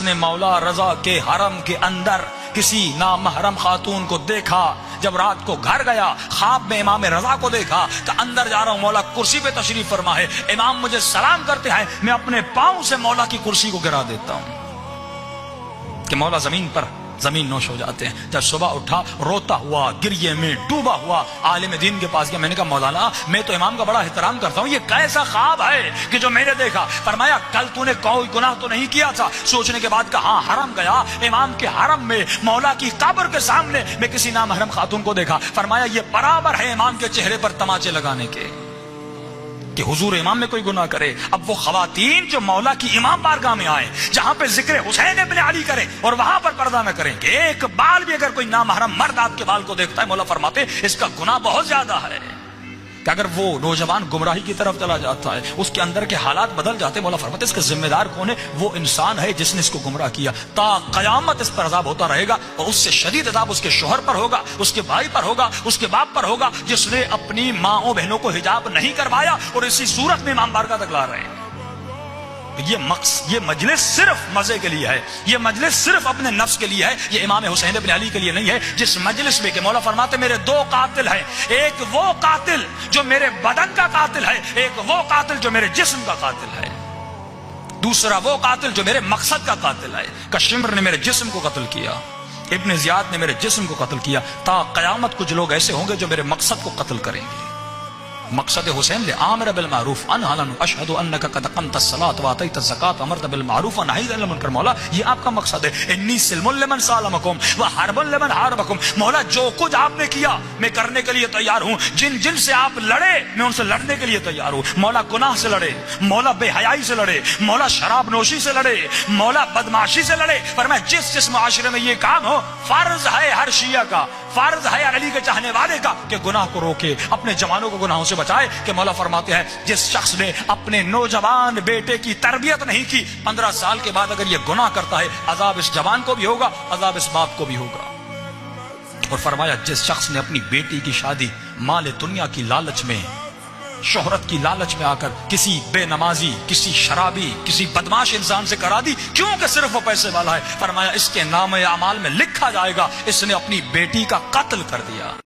نے مولا رضا کے حرم کے اندر کسی نامحرم خاتون کو دیکھا، جب رات کو گھر گیا خواب میں امام رضا کو دیکھا کہ اندر جا رہا ہوں، مولا کرسی پہ تشریف فرما ہے، امام مجھے سلام کرتے ہیں، میں اپنے پاؤں سے مولا کی کرسی کو گرا دیتا ہوں کہ مولا زمین نوش ہو جاتے ہیں۔ جب صبح اٹھا روتا ہوا گریے میں ڈوبا ہوا عالم دین کے پاس گیا، میں نے کہا مولانا میں تو امام کا بڑا احترام کرتا ہوں، یہ کیسا خواب ہے کہ جو میں نے دیکھا؟ فرمایا کل تو نے کوئی گناہ تو نہیں کیا تھا؟ سوچنے کے بعد کہا ہاں حرم گیا، امام کے حرم میں مولا کی قبر کے سامنے میں کسی نامحرم خاتون کو دیکھا۔ فرمایا یہ برابر ہے امام کے چہرے پر تماچے لگانے کے کہ حضور امام میں کوئی گناہ کرے۔ اب وہ خواتین جو مولا کی امام بارگاہ میں آئیں، جہاں پہ ذکر حسین ابن علی کریں اور وہاں پر پردہ نہ کریں کہ ایک بال بھی اگر کوئی نامحرم مرد آپ کے بال کو دیکھتا ہے، مولا فرماتے اس کا گناہ بہت زیادہ ہے کہ اگر وہ نوجوان گمراہی کی طرف چلا جاتا ہے، اس کے اندر کے حالات بدل جاتے، مولا فرماتے اس کا ذمہ دار کون ہے؟ وہ انسان ہے جس نے اس کو گمراہ کیا، تا قیامت اس پر عذاب ہوتا رہے گا، اور اس سے شدید عذاب اس کے شوہر پر ہوگا، اس کے بھائی پر ہوگا، اس کے باپ پر ہوگا جس نے اپنی ماں بہنوں کو حجاب نہیں کروایا اور اسی صورت میں امام بارگاہ تک لا رہے ہیں۔ یہ مجلس صرف مزے کے لیے ہے، یہ مجلس صرف اپنے نفس کے لیے ہے، یہ امام حسین ابن علی کے لیے نہیں ہے، جس مجلس میں کہ مولا فرماتے میرے دو قاتل ہیں، ایک وہ قاتل جو میرے بدن کا قاتل ہے، ایک وہ قاتل جو میرے جسم کا قاتل ہے، دوسرا وہ قاتل جو میرے مقصد کا قاتل ہے۔ کشمر نے میرے جسم کو قتل کیا، ابن زیاد نے میرے جسم کو قتل کیا، تا قیامت کچھ لوگ ایسے ہوں گے جو میرے مقصد کو قتل کریں گے۔ مقصد حسین لے آمر بالمعروف انہا لن اشہد انکا قد اقمت الصلاۃ واتیت الزکاۃ امرت بالمعروف ونہیت عن المنکر۔ مولا یہ آپ کا مقصد ہے، انی سلم لمن سالمکم وحرب لمن حاربکم۔ مولا جو کچھ آپ نے کیا میں کرنے کے لیے تیار ہوں، جن سے آپ لڑے میں ان سے لڑنے کے لیے تیار ہوں۔ مولا گناہ سے لڑے، مولا بے حیائی سے لڑے، مولا شراب نوشی سے لڑے، مولا بدمعاشی سے لڑے، پر میں جس معاشرے میں یہ کام ہو، فرض ہے ہر شیعہ کا، فرض ہے علی کے چاہنے والے کا کہ گناہ کو روکے، اپنے جوانوں کو گناہوں سے بچائے۔ کہ مولا فرماتے ہیں جس شخص نے اپنے نوجوان بیٹے کی تربیت نہیں کی، 15 سال کے بعد اگر یہ گناہ کرتا ہے، عذاب اس جوان کو بھی ہوگا، عذاب اس باپ کو بھی ہوگا۔ اور فرمایا جس شخص نے اپنی بیٹی کی شادی مال دنیا کی لالچ میں، شہرت کی لالچ میں آ کر کسی بے نمازی، کسی شرابی، کسی بدماش انسان سے کرا دی کیونکہ صرف وہ پیسے والا ہے، فرمایا اس کے نام اعمال میں لکھا جائے گا اس نے اپنی بیٹی کا قتل کر دیا۔